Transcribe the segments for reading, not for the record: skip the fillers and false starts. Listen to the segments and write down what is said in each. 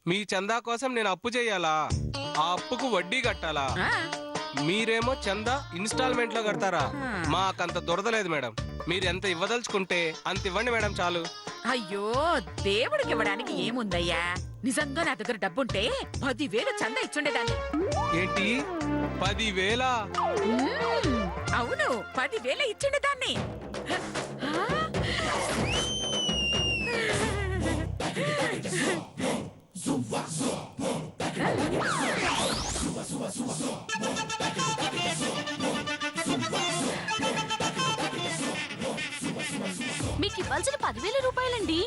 మీ చందా కోసం నేను అప్పు చేయాలా? ఆ అప్పుకు వడ్డీ కట్టాలా? మీరేమో చందా ఇన్స్టాల్మెంట్ లో కడతారా? మాకంత దొరదలేదు మేడం. మీరు ఎంత ఇవ్వదలుచుకుంటే అంత ఇవ్వండి మేడం, చాలు. అయ్యో, దేవుడికి ఇవ్వడానికి ఏముందయ్యా? నిజంగా నా దగ్గర డబ్బుంటే 10,000 చందా ఇచ్చుండేదాన్ని. ఏంటి 10,000? అవును, 10,000 ఇచ్చుండేదాన్ని. మీకు ఇవ్వాల్సిన 10,000 రూపాయలండి,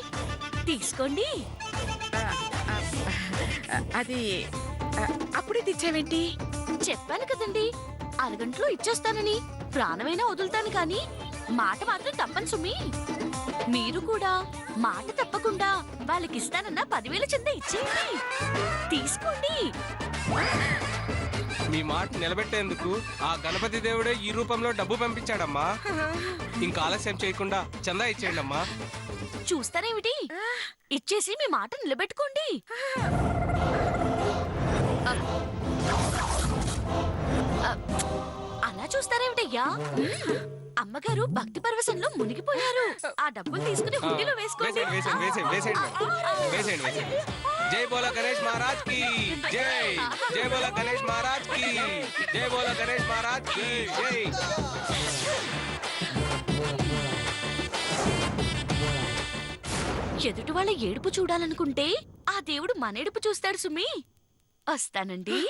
తీసుకోండి. అది అప్పుడే తెచ్చావేంటి? చెప్పాను కదండి, అరగంటలో ఇచ్చేస్తానని. ప్రాణమైనా వదులుతాను కానీ మాట మాత్రం తప్పను సుమి. మీరు కూడా మాట తప్పకుండా వాళ్ళకిస్తానన్న 10,000 చందా ఇచ్చేయండి, తీసుకోండి. మీ మాట నిలబెట్టేందుకు ఆ గణపతి దేవుడే ఈ రూపంలో డబ్బు పంపించాడమ్మా. ఇంకా ఆలస్యం చేయకుండా చందా ఇచ్చేయండి అమ్మా. చూస్తారేమిటి, ఇచ్చేసి మీ మాట నిలబెట్టుకోండి. అలా చూస్తారేమిటయ్యా? అమ్మగారు భక్తి పరవశంలో మునిగిపోయారు. ఆ డబ్బులు తీసుకుని హుండీలో వేసుకోండి. జై బోలా గణేష్ మహారాజ్ కి జై. జై బోలా గణేష్ మహారాజ్ కి జై. బోలా గణేష్ మహారాజ్ కి జై. ఎదుటి వాళ్ళ ఏడుపు చూడాలనుకుంటే ఆ దేవుడు మన ఏడుపు చూస్తాడు సుమి. వస్తానండి.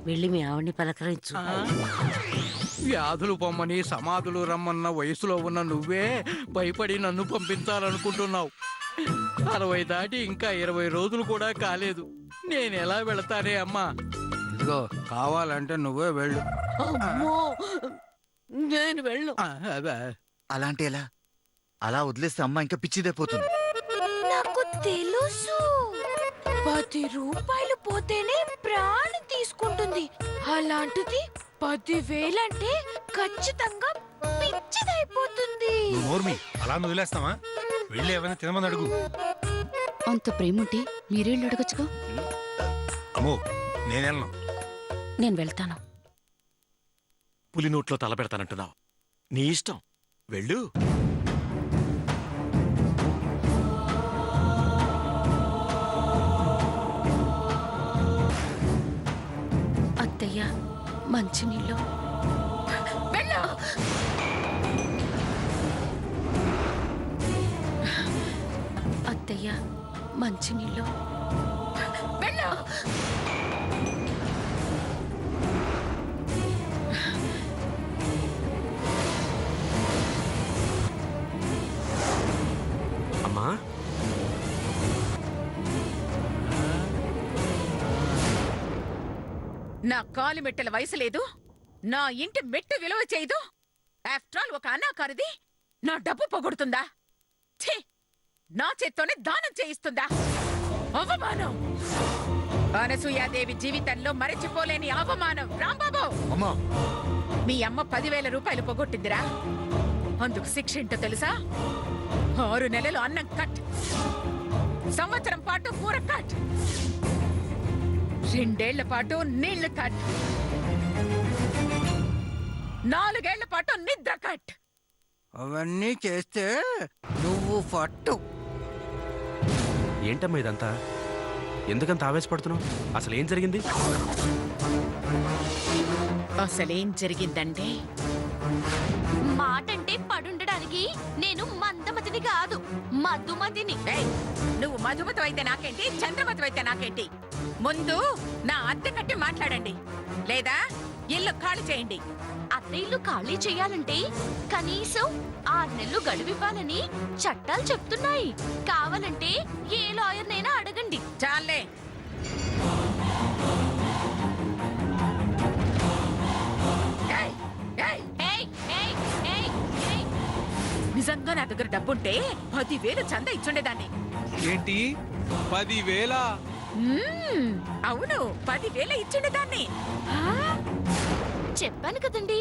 వెళ్ళి మీ ఆవిడ్ని పలకరించు. వ్యాధులు పొమ్మని సమాధులు రమ్మన్న వయసులో ఉన్న నువ్వే భయపడి నన్ను పంపించాలనుకుంటున్నావు. 60 దాటి ఇంకా 20 రోజులు కూడా కాలేదు. నేను ఎలా వెళతానే అమ్మా? ఇదిగో, కావాలంటే నువ్వే వెళ్ళు. నేను వెళ్ళు. అలాంటి ఎలా? అలా వదిలేస్తే అమ్మ ఇంకా పిచ్చిదైపోతుంది. నాకు తెలుసు, 10 రూపాయలు పోతేనే ప్రాణం తీసుకుంటుంది. అలాంటిది 10,000 అంటే ఖచ్చితంగా పిచ్చిదైపోతుంది. నోర్మి, అలా వదిలేస్తావా? వెళ్ళి ఏమైనా తినమని అడుగు. అంత ప్రేముంటే మీరేళ్ళు అడగచ్చుగా. అమ్మో, నేనెళ్ళను. నేను వెళ్తాను. పులి నోట్లో తల పెడతానంటున్నావు. నీ ఇష్టం, వెళ్ళు. అత్తయ్య, మంచినీళ్ళు. అత్తయ్య, మంచినీళ్ళు. అమ్మా, నా కాలు మెట్టెల వయసు లేదు, నా ఇంటి మెట్టు విలువ చేయదు. ఆఫ్టర్ ఆల్ ఒక అనాకారిది నా డబ్బు పొగుడుతుందా? ఛీ, నా చేత్తోనే దానం చేయిస్తుందా? అవమానం! అనసూయాదేవి జీవితంలో మరచిపోలేని అవమానం. రాంబాబు, అమ్మా, మీ అమ్మ 10,000 రూపాయలు పొగొట్టిందిరా. అందుకు శిక్ష ఏంటో తెలుసా? 6 నెలలు అన్నం కట్, సంవత్సరం పాటు కూర కట్, 2 ఏళ్ల పాటు నీళ్లు కట్, 4 ఏళ్ల పాటు నిద్ర కట్. అవన్నీ చేస్తే నువ్వు పట్టు. ఏంటమ్మా ఇదంతా? ఎందుకంత ఆవేశపడుతున్నావు? అసలు ఏం జరిగింది? అసలేం జరిగిందంటే, మాటంటే పడుండడానికి నేను మందమతిని కాదు, మధుమతిని. ఏయ్, నువ్వు మధుమతి అయితే నాకేంటి, చంద్రమతి అయితే నాకేంటి? ముందు నా అద్దె కట్టి మాట్లాడండి, లేదా ఇల్లు ఖాళీ చేయండి. అద్దె ఇల్లు ఖాళీ చేయాలంటే కనీసం 6 నెలలు గడువివ్వాలని చట్టాలు చెప్తున్నాయి. కావాలంటే ఏ లాయర్నైనా అడగండి. చాలే. ఏయ్, ఏయ్, ఏయ్, ఏయ్, ఏయ్, ఏయ్. నిజంగా నా దగ్గర డబ్బుంటే 10,000 చందా ఇచ్చుండేదాన్ని. ఏంటి 10,000? అవును, 10,000 ఇచ్చుండేదాన్ని. చెప్పాను కదండి,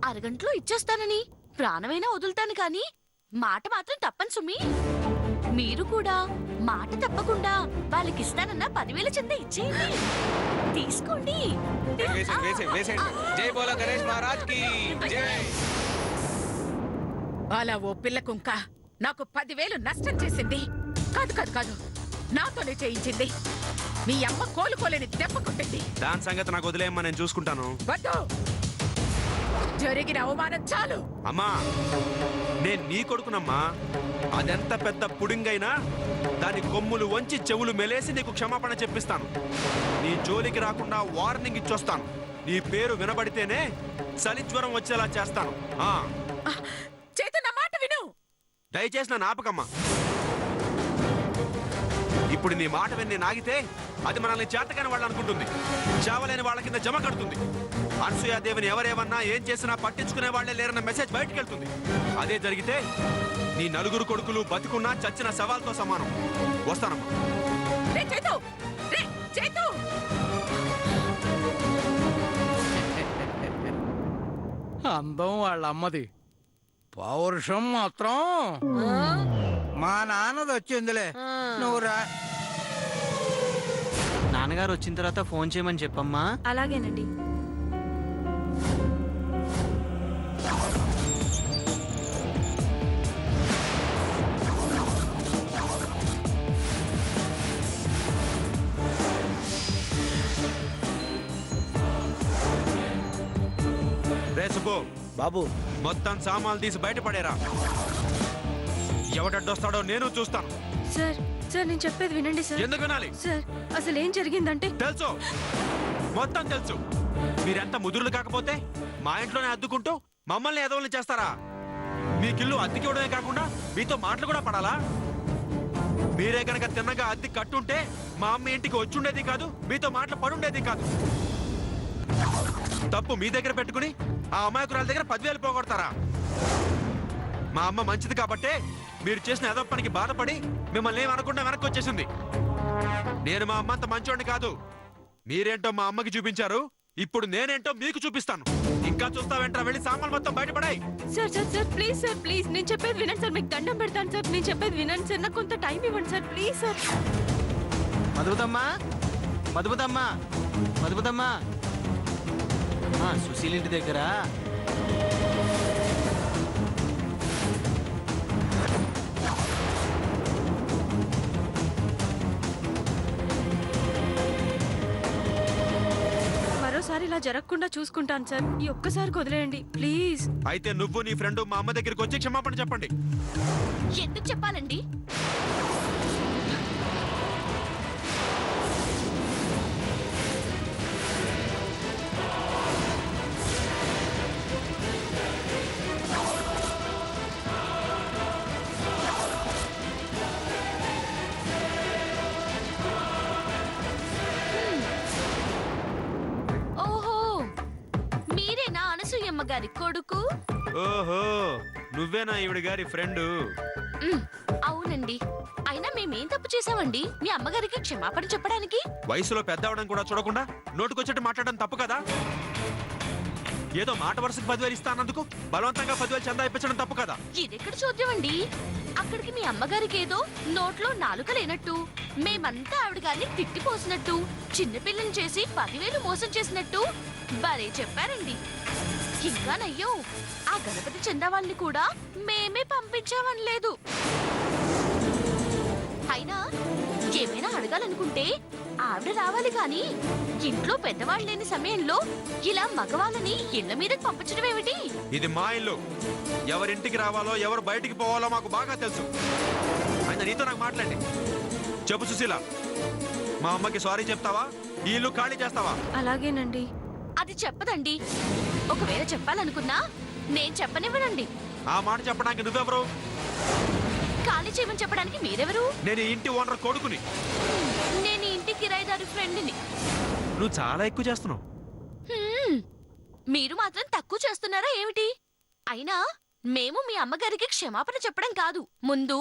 అరగంటలో ఇచ్చేస్తానని. ప్రాణమైనా వదులుతాను కానీ మాట మాత్రం తప్పని సుమి. మీరు కూడా మాట తప్పకుండా వాళ్ళకిస్తానన్న 10,000 చంద ఇచ్చేయండి. తీసుకోండి. వేసేయండి. జై బోలా గణేష్ మహారాజ్ కి జై. అలా ఓ పిల్ల కుంక నాకు 10,000 నష్టం చేసింది. కాదు కాదు కాదు, నాతోనే చేయించింది. మీ అమ్మ కోలుకోలేని దెబ్బ కొట్టింది. దాని సంగతి నాకు వదిలేయమ్మా, నేను చూసుకుంటాను. వద్దు, జరిగిన అవమానం చాలు. అమ్మా, నేను నీ కొడుకునమ్మా. అదెంత పెద్ద పుడింగైనా దాని కొమ్ములు వంచి చెవులు మెలేసి నీకు క్షమాపణ చెప్పిస్తాను. నీ జోలికి రాకుండా వార్నింగ్ ఇచ్చొస్తాను. నీ పేరు వినబడితేనే చలి జ్వరం వచ్చేలా చేస్తాను. చేతు, నా మాట విను. దయచేసి నన్ను ఆపకమ్మా. ఇప్పుడు నీ మాట విని నాగితే అది మనల్ని చేతకాని వాళ్ళు అనుకుంటుంది, చావలేని వాళ్ళ కింద జమ కడుతుంది. అనసూయాదేవిని ఎవరేమన్నా ఏం చేసినా పట్టించుకునే వాళ్లే లేరన్న మెసేజ్ బయటకు వెళ్తుంది. అదే జరిగితే నీ 4 కొడుకులు బతికున్నా చచ్చిన సవాల్తో సమానం. వస్తానమ్మా. రే చేతు, రే చేతు. అందం వాళ్ళ అమ్మది, పౌరుషం మాత్రం మా నాన్నది వచ్చిందిలే. నువ్వు రా. నాన్నగారు వచ్చిన తర్వాత ఫోన్ చేయమని చెప్పమ్మా. అలాగేనండి. రే సుబ్బు బాబు, మొత్తం సామాన్లు తీసి బయటపడేరా. ఎవడడ్డొస్తాడో నేను చూస్తాను. సార్, సార్ నేను చెప్పేది వినండి సార్. ఎందుకు వినాలి? సార్, అసలు ఏం జరిగిందంటే తెలుసు, మొత్తం తెలుసు. మీరెంత ముదురులు కాకపోతే మా ఇంట్లోనే అద్దుకుంటూ మమ్మల్ని ఎదవల్ని చేస్తారా? మీకిల్లు అద్దెకివ్వడమే కాకుండా మీతో మాటలు కూడా పడాలా? మీరే గనక తిన్నగా అద్దె కట్టుంటే మా అమ్మ ఇంటికి వచ్చుండేది కాదు, మీతో మాటలు పడుండేది కాదు. తప్పు మీ దగ్గర పెట్టుకుని ఆ అమాయకురాల దగ్గర 10,000 పోగొడతారా? మా అమ్మ మంచిది కాబట్టే మీరు చేసిన ఏదో పనికి బాధపడి మిమ్మల్ని ఏమనకుండా వెనక్కి వచ్చేసింది. నేను మా అమ్మ అంత మంచోడిని కాదు. మీరేంటో మా అమ్మకి చూపించారు, ఇప్పుడు నేనేంటో మీకు చూపిస్తాను. ఇంకా చూస్తావేంట్రా? వెళ్ళి సామాన్లు మొత్తం బయటపడాయి. Sir, sir, sir, please sir, please నేను చెప్పేది వినండి సార్. మీకు దండం పెడతాను సార్, నేను చెప్పేది వినండి సార్. నాకు కొంత టైం ఇవ్వండి సార్, ప్లీజ్ సార్. మధుబతమ్మా, మధుబతమ్మా, మధుబతమ్మా. సుశీల్ ఇంటి దగ్గర మరోసారి ఇలా జరగకుండా చూసుకుంటాను సార్. ఈ ఒక్కసారి వదిలేయండి ప్లీజ్. అయితే నువ్వు నీ ఫ్రెండ్ మా అమ్మ దగ్గరికి వచ్చి క్షమాపణ చెప్పండి. ఎందుకు చెప్పాలండి? అనసూయమ్మ గారి కొడుకు. ఓహో, నువ్వేనా ఈవిడ గారి ఫ్రెండ్? అవునండి. అయినా మేమేం తప్పు చేసామండి మీ అమ్మగారికి క్షమాపణ చెప్పడానికి? వయసులో పెద్ద అవడం కూడా చూడకుండా నోటుకొచ్చేట్టు మాట్లాడడం తప్పు కదా? ఏదో మాట వరుసకు 10,000 ఇస్తానందుకు బలవంతంగా 10,000 చందా ఇప్పించడం తప్పు కదా. ఇదెక్కడ చూద్దాం అండి. అక్కడికి మీ అమ్మగారికి ఏదో నోట్లో నాలుక లేనట్టు, మేమంతా ఆవిడ గారిని తిట్టిపోసినట్టు, చిన్నపిల్లని చేసి 10,000 మోసం చేసినట్టు భలే చెప్పారండి. ఇంకానయ్యో, ఆ గణపతి చందా వాళ్ళని కూడా మేమే పంపించామనలేదు. అయినా ఏమైనా అడగాలనుకుంటే ఆవిడ రావాలి కానీ ఇంట్లో పెద్దవాళ్ళు లేని సమయంలో ఇలా మగవాళ్ళని ఇళ్ల మీదకి పంపించడం ఏమిటి? ఇది మా ఇల్లు. ఎవరింటికి రావాలో ఎవరు బయటికి పోవాలో మాకు బాగా తెలుసు. ఆయన నీతో నాకు మాట్లాడి చెప్పు సుశీల, మా అమ్మకి సారీ చెప్తావా? ఈ ఇల్లు ఖాళీ చేస్తావా? అలాగేనండి. అది చెప్పదండి. ఒకవేళ చెప్పాలనుకున్నా నేను చెప్పనివ్వనండి. ఆ మాట చెప్పడానికి నువ్వెవరు? ఖాళీ చేయమని చెప్పడానికి మీరెవరు? నేను ఈ ఇంటి ఓనర్ కొడుకుని. నేను ఈ ఇంటి కిరాయిదారు ఫ్రెండ్ని. నువ్వు చాలా ఎక్కువ చేస్తున్నావు. మీరు మాత్రం తక్కువ చేస్తున్నారా ఏమిటి? అయినా మేము మీ అమ్మగారికి క్షమాపణ చెప్పడం కాదు, ముందు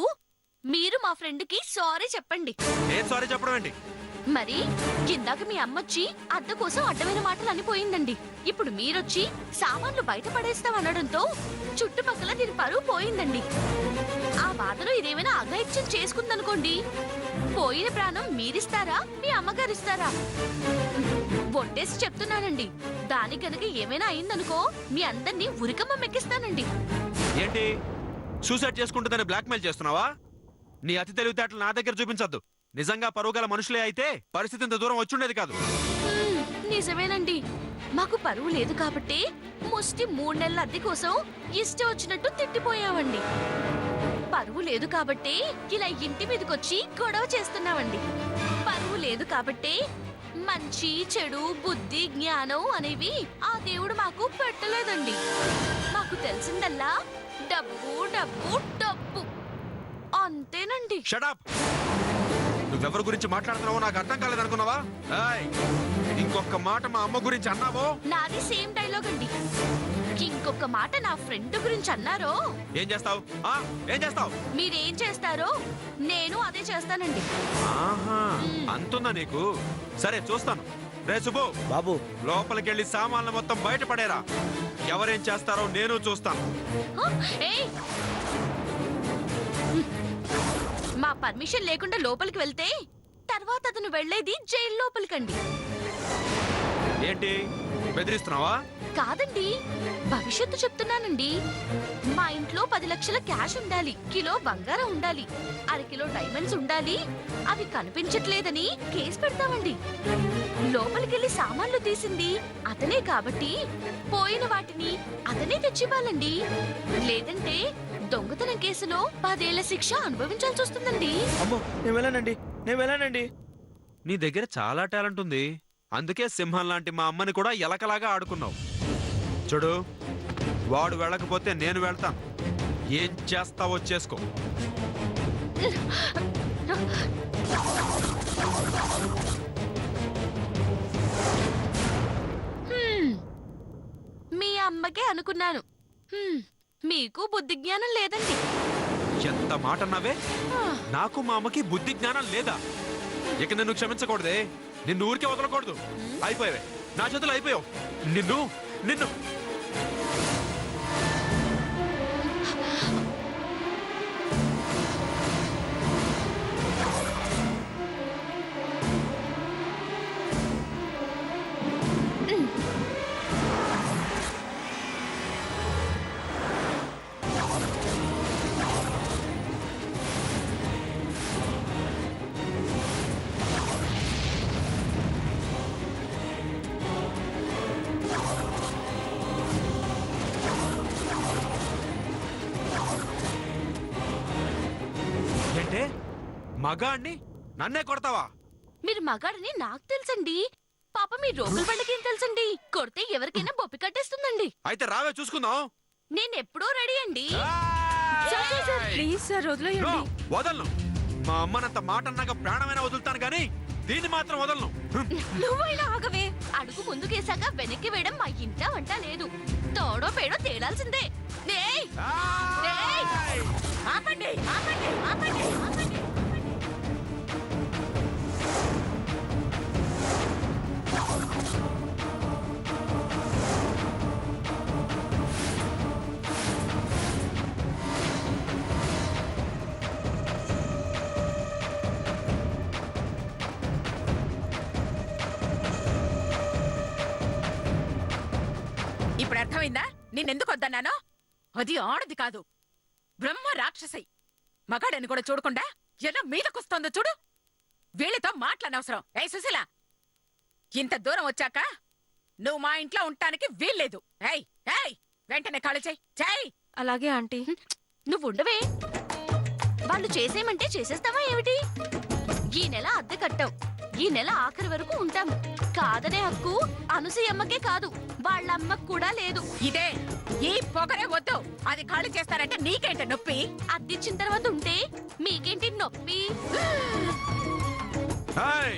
మీరు మా ఫ్రెండ్కి సారీ చెప్పండి. నేను సారీ చెప్పడం ఏంటి? మరి కిందాక మీ అమ్మొచ్చి అద్దె కోసం అడ్డమైన మాటలు అనిపోయిందండి. ఇప్పుడు మీరొచ్చి సామాన్లు బయట పడేస్తామనడంతో చుట్టుపక్కల దీని పరువు పోయిందండి. ఆ బాధలో ఇదేమైనా అఘాయిత్యం చేసుకుందనుకోండి, పోయిన ప్రాణం మీరిస్తారా మీ అమ్మగారిస్తారా? ఒట్టేసి చెప్తున్నానండి, దాని కనుక ఏమైనా అయిందనుకో మీ అందరినీ ఉరికమ్మ మెక్కిస్తానండి. ఏంటి సూసైడ్ చేసుకుంటుందని బ్లాక్మెయిల్ చేస్తున్నావా? నీ అతి తెలివితేటలు నా దగ్గర చూపించద్దు. నిజంగా పరువుగల మనుషులే అయితే పరిస్థితి ఇంత దూరం వచ్చుండేది కాదు. నిజమేనండి, మాకు పరువు లేదు కాబట్టి ముష్టి 3 నెలల అద్దె కోసం ఇష్టం వచ్చినట్టు తిట్టిపోయామండి. పరువు లేదు కాబట్టి ఇలా ఇంటి మీదకొచ్చి గొడవ చేస్తున్నామండి. పరువు లేదు కాబట్టి మంచి చెడు బుద్ధి జ్ఞానం అనేవి ఆ దేవుడు మాకు పెట్టలేదండి. మాకు తెలిసిందల్లా డబ్బు డబ్బు డబ్బు అంతేనండి. షటప్! నువ్వెవరి గురించి మాట్లాడుతున్నావో నాకు అర్థం కాలేదనుకున్నావా? ఇంకొక మాట మా అమ్మ గురించి అన్నావో నాది సేమ్ డైలాగ్ అండి. ఇంకొక మాట నా ఫ్రెండ్ గురించి అన్నారో ఏం చేస్తావు? ఏం చేస్తావు? మీరేం చేస్తారో నేను అదే చేస్తానండి. ఆహా, అంతుందా నీకు? సరే చూస్తాను. రే సుబ్బు బాబు, లోపలికెళ్ళి సామాన్లు మొత్తం బయట పడేరా. ఎవరేం చేస్తారో నేను చూస్తాను. ఏయ్, మా పర్మిషన్ లేకుండా లోపలికి వెళ్తే తర్వాత అతను వెళ్లేది జైలు లోపలికండి. ఏంటి బెదిరిస్తున్నావా? కాదండి, భవిష్యత్తు చెప్తున్నానండి. మా ఇంట్లో 10 లక్షల క్యాష్ ఉండాలి, కిలో బంగారం ఉండాలి, అరకిలో డైమండ్స్ ఉండాలి. అవి కనిపించట్లేదని కేసు పెడతామండి. లోపలికెళ్ళి సామాన్లు తీసింది అతనే కాబట్టి పోయిన వాటిని అతనే తెచ్చివ్వాలండి. లేదంటే దొంగతనం కేసులో 10 ఏళ్ల శిక్ష అనుభవించాల్సి వస్తుందండి. అమ్మో, నేను వెళ్ళానండి. నీ దగ్గర చాలా టాలెంట్ ఉంది. అందుకే సింహం లాంటి మా అమ్మని కూడా ఎలకలాగా ఆడుకున్నావు. చూడు, వాడు వెళ్ళకపోతే నేను వెళ్తాను. ఏం చేస్తావో చేసుకో. మీ అమ్మకే అనుకున్నాను, మీకు బుద్ధి జ్ఞానం లేదండి. ఎంత మాట అన్నావే? నాకు మా అమ్మకి బుద్ధి జ్ఞానం లేదా? ఇక నిన్ను క్షమించకూడదే. నిన్ను ఊరికే వదలకూడదు. అయిపోయావే, నా చేతులు అయిపోయావు. నిన్ను నిన్ను ఏంటే మగాణ్ణి నన్నే కొడతావా? మీరు మగాడని నాకు తెలుసండి. పాప మీ రోగుల బండకేం తెలుసండి? కొడితే ఎవరికైనా బొప్పి కట్టేస్తుందండి. అయితే రావే చూసుకుందాం. నేనెప్పుడూ రెడీ అండి. ప్లీజ్ సార్ వదిలేయండి. వదలను. మా అమ్మనంత మాట అన్నాక ప్రాణమైనా వదులుతాను కానీ దీన్ని మాత్రం వదలను. నువ్వైనా ఆగవే. అడుగు ముందుకేసాక వెనక్కి వేయడం మా ఇంట వంట లేదు. తోడో పేడో తేడాల్సిందే. ఏయ్! ఏయ్! ఆపండి, ఆపండి, ఆపండి, ఆపండి. ఇప్పుడు అర్థమైందా నిన్నెందుకు వద్దన్నానో? అది ఆడది కాదు, బ్రహ్మ రాక్షసి. మగాడని కూడా చూడకుండా ఎలా మీదకొస్తోందో చూడు. వీళ్ళతో మాట్లాడనవసరం. ఏయ్ సుశీల, ఇంత దూరం వచ్చాక నువ్వు మా ఇంట్లో ఉండటానికి వీల్లేదు. ఏయ్ ఏయ్, వెంటనే ఖాళీ చెయ్యి. అలాగే ఆంటీ. నువ్వు ఉండవే, వాళ్ళు చేసేయమంటే చేసేస్తావా ఏమిటి? ఈ నెల అద్దె కట్టావు, ఈ నెల ఆఖరి వరకు ఉంటాము. కాదనే హక్కు అనసూయమ్మకే కాదు, వాళ్ళమ్మకు కూడా లేదు. ఇదే ఈ పొగరే వద్దు. అది ఖాళీ చేస్తారంటే నీకేంట నొప్పి? అద్దిచ్చిన తర్వాత ఉంటే మీకేంటి నొప్పి? ఏయ్,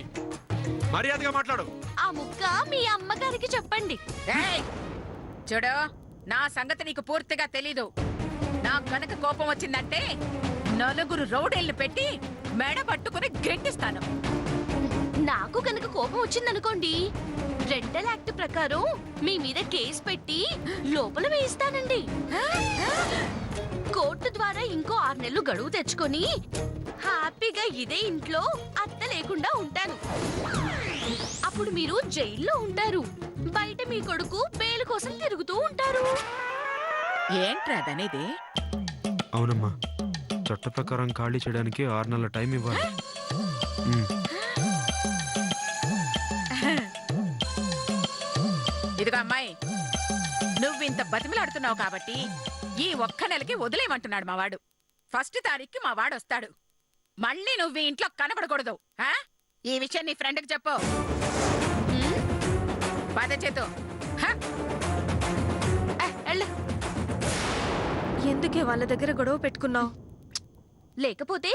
మర్యాదగా మాట్లాడు. ఆ ముక్క మీ అమ్మగారికి చెప్పండి. ఏయ్, చూడు, నా సంగతి నీకు పూర్తిగా తెలీదు. నాకు గనక కోపం వచ్చిందంటే నలుగురు రౌడీల్ని పెట్టి మెడ పట్టుకుని గెంటిస్తాను. నాకు కనుక కోపం వచ్చిందనుకోండి, రెంటల్ యాక్ట్ ప్రకారం మీ మీద కేసు పెట్టి లోపల వేయిస్తానండి. కోర్టు ద్వారా ఇంకో 6 నెలలు గడువు తెచ్చుకొని హ్యాపీగా ఇదే ఇంట్లో అత్త లేకుండా ఉంటాను. అప్పుడు మీరు జైల్లో ఉంటారు, బయట మీ కొడుకు బెయిల్ కోసం తిరుగుతూ ఉంటారు. ఏంట్రా దనేది? అవునమ్మా, చట్ట ప్రకారం ఖాళీ చేయడానికి 6 నెలల టైం ఇవ్వాలి. ఇదిగో అమ్మాయి, నువ్వింత బతిమిలాడుతున్నావు కాబట్టి ఈ ఒక్క నెలకి వదిలేయమంటున్నాడు మా వాడు. 1 తారీఖుకి మా వాడు వస్తాడు. మళ్ళీ నువ్వు ఈ ఇంట్లో కనబడకూడదు. ఆ? ఈ విషయం నీ ఫ్రెండ్కి చెప్పు. పద చేతు. ఎందుకే వాళ్ళ దగ్గర గొడవ పెట్టుకున్నావు? లేకపోతే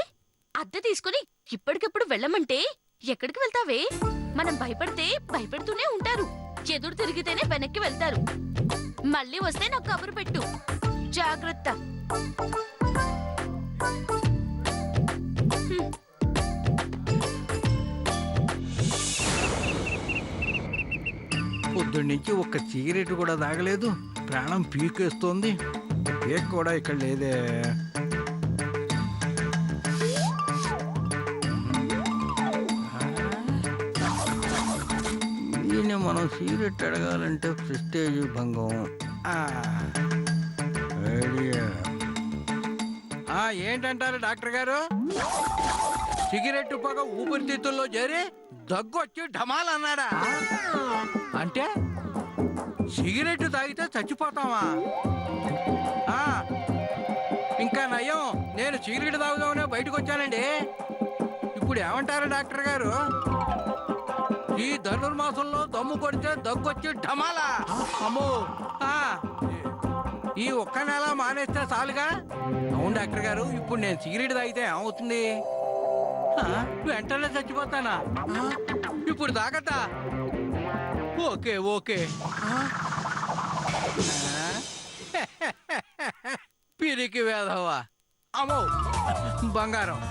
అద్దె తీసుకుని ఇప్పటికిప్పుడు వెళ్ళమంటే ఎక్కడికి వెళ్తావే? మనం భయపడితే భయపెడుతూనే ఉంటారు, ఎదురు తిరిగితేనే వెనక్కి వెళ్తారు. మళ్ళీ వస్తే నాకు కబురు పెట్టు. జాగ్రత్త. పొద్దున్నుంచి ఒక్క సిగరెట్ కూడా తాగలేదు, ప్రాణం పీకేస్తోంది. కేక్ కూడా ఇక్కడ లేదే. ఈయన మనం సిగరెట్ అడగాలంటే ప్రెస్టేజ్ భంగం. ఐడియా. ఏంటంటారు డాక్టర్ గారు? సిగరెట్ పొగ ఊపిరితిత్తుల్లో చేరి దగ్గు వచ్చి ఢమాలన్నాడా? అంటే సిగరెట్ తాగితే చచ్చిపోతావా? ఇంకా నయం, నేను సిగరెట్ తాగుదామనే బయటకు వచ్చానండి. ఇప్పుడు ఏమంటారు డాక్టర్ గారు? ఈ ధనుర్మాసంలో దమ్ము కొడితే దగ్గు వచ్చి ఢమాలా? అమ్మో, ఈ ఒక్క నెల మానేస్తే చాలుగా? అవును డాక్టర్ గారు, ఇప్పుడు నేను సిగరెట్ తాగితే ఏమవుతుంది? వెంటనే చచ్చిపోతానా? ఇప్పుడు తాగతా? Okay okay. పిరికి వేధవా. అమ్మో, బంగారం.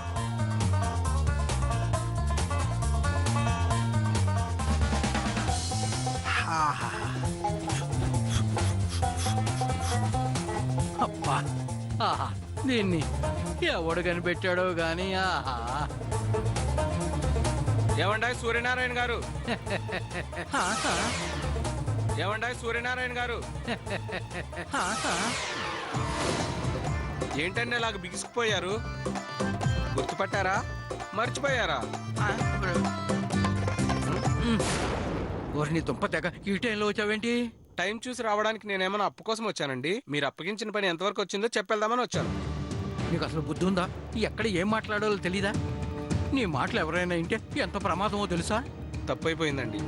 అబ్బా, ఆహా, దీన్ని ఎవడు కనిపెట్టాడో గాని. ఆహా. ఏమండాయి సూర్యనారాయణ గారు? ఏమండాయి సూర్యనారాయణ గారు? ఏంటంటే ఇలాగ బిగిసిపోయారు? గుర్తుపట్టారా? మర్చిపోయారా? నీ దుంప తెగ ఈ టైంలో వచ్చావేంటి? టైం చూసి రావడానికి నేనేమన్నా అప్పు కోసం వచ్చానండి. మీరు అప్పగించిన పని ఎంతవరకు వచ్చిందో చెప్పేద్దామని వచ్చాను. నీకు అసలు బుద్ధి ఉందా? ఎక్కడ ఏం మాట్లాడాలో తెలీదా? నీ మాటలు ఎవరైనా వింటే ఎంత ప్రమాదమో తెలుసా? తప్పైపోయిందండి,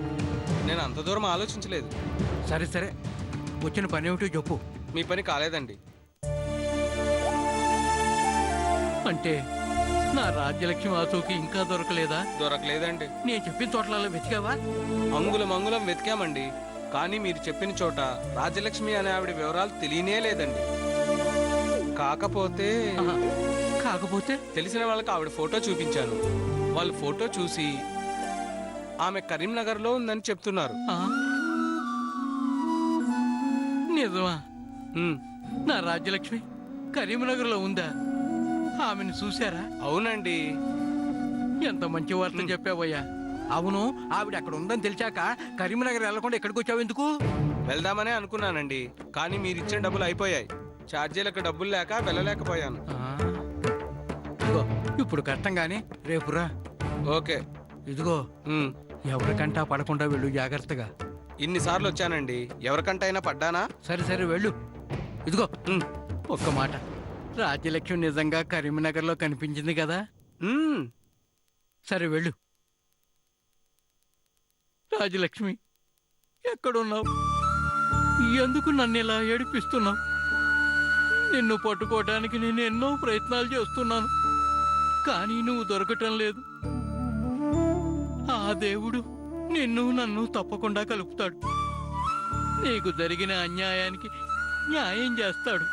నేను అంత దూరం ఆలోచించలేదు. సరే సరే, వచ్చిన పని ఏమిటో చెప్పు. మీ పని కాలేదండి. అంటే నా రాజ్యలక్ష్మి ఆచూకి ఇంకా దొరకలేదా? దొరకలేదండి. నేను చెప్పిన చోట్లలో వెతికావా? అంగుళం అంగుళం వెతికామండి, కానీ మీరు చెప్పిన చోట రాజలక్ష్మి అనే ఆవిడ వివరాలు తెలియనే లేదండి. కాకపోతే తెలిసిన వాళ్ళకి ఆవిడ ఫోటో చూపించాను. వాళ్ళు ఫోటో చూసి ఆమె కరీంనగర్ లో ఉందని చెప్తున్నారు. నిజమా? నా రాజ్యలక్ష్మి కరీంనగర్ లో ఉందా? ఆమెను చూశారా? అవునండి. ఎంత మంచి వార్త చెప్పావయ్యా. అవును, ఆవిడ అక్కడ ఉందని తెలిసాక కరీంనగర్ వెళ్లకుండా ఎక్కడికి వచ్చావు? ఎందుకు? వెళ్దామనే అనుకున్నానండి, కానీ మీరు ఇచ్చిన డబ్బులు అయిపోయాయి. ఛార్జీలకు డబ్బులు లేక వెళ్ళలేకపోయాను. ఇదిగో ఇప్పుడు కష్టం గాని రేపురా. ఓకే. ఇదిగో ఉమ్. ఎవరికంటా పడకుండా వెళ్ళు జాగ్రత్తగా. ఇన్నిసార్లు వచ్చానండి, ఎవరికంటైనా పడ్డానా? సరే సరే వెళ్ళు. ఇదిగో ఉమ్. ఒక్క మాట, రాజ్యలక్ష్మి నిజంగా కరీంనగర్లో కనిపించింది కదా? ఉమ్. సరే వెళ్ళు. రాజలక్ష్మి, ఎక్కడున్నావు? ఎందుకు నన్ను ఇలా ఏడిపిస్తున్నావు? నిన్ను పట్టుకోవడానికి నేను ఎన్నో ప్రయత్నాలు చేస్తున్నాను, కానీ నువ్వు దొరకటం లేదు. ఆ దేవుడు నిన్ను నన్ను తప్పకుండా కలుపుతాడు. నీకు జరిగిన అన్యాయానికి న్యాయం చేస్తాడు.